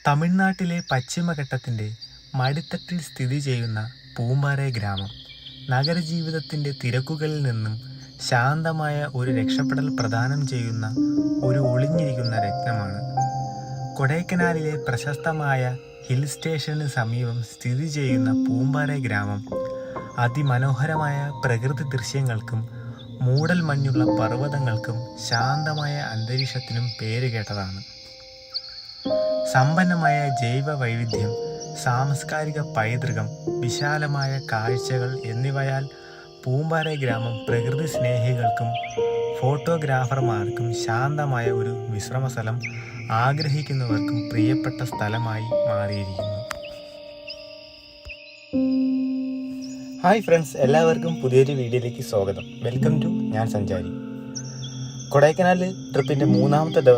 തമിഴ്നാട്ടിലെ പശ്ചിമഘട്ടത്തിൻ്റെ മടിത്തട്ടിൽ സ്ഥിതി ചെയ്യുന്ന പൂമ്പാറ ഗ്രാമം നഗരജീവിതത്തിൻ്റെ തിരക്കുകളിൽ നിന്നും ശാന്തമായ ഒരു രക്ഷപ്പെടൽ പ്രദാനം ചെയ്യുന്ന ഒരു ഒളിഞ്ഞിരിക്കുന്ന രത്നമാണ്. കൊടൈക്കനാലിലെ പ്രശസ്തമായ ഹിൽ സ്റ്റേഷന് സമീപം സ്ഥിതി ചെയ്യുന്ന പൂമ്പാറ ഗ്രാമം അതിമനോഹരമായ പ്രകൃതി ദൃശ്യങ്ങൾക്കും മൂടൽ മഞ്ഞുള്ള പർവ്വതങ്ങൾക്കും ശാന്തമായ അന്തരീക്ഷത്തിനും പേരുകേട്ടതാണ്. സമ്പന്നമായ ജൈവ വൈവിധ്യം, സാംസ്കാരിക പൈതൃകം, വിശാലമായ കാഴ്ചകൾ എന്നിവയാൽ പൂമ്പാറ ഗ്രാമം പ്രകൃതി സ്നേഹികൾക്കും ഫോട്ടോഗ്രാഫർമാർക്കും ശാന്തമായ ഒരു വിശ്രമസ്ഥലം ആഗ്രഹിക്കുന്നവർക്കും പ്രിയപ്പെട്ട സ്ഥലമായി മാറിയിരിക്കുന്നു. ഹായ് ഫ്രണ്ട്സ്, എല്ലാവർക്കും പുതിയൊരു വീഡിയോയിലേക്ക് സ്വാഗതം. വെൽക്കം ടു ഞാൻ സഞ്ചാരി. കൊടൈക്കനാൽ ട്രിപ്പിൻ്റെ മൂന്നാമത്തെ ദിവസം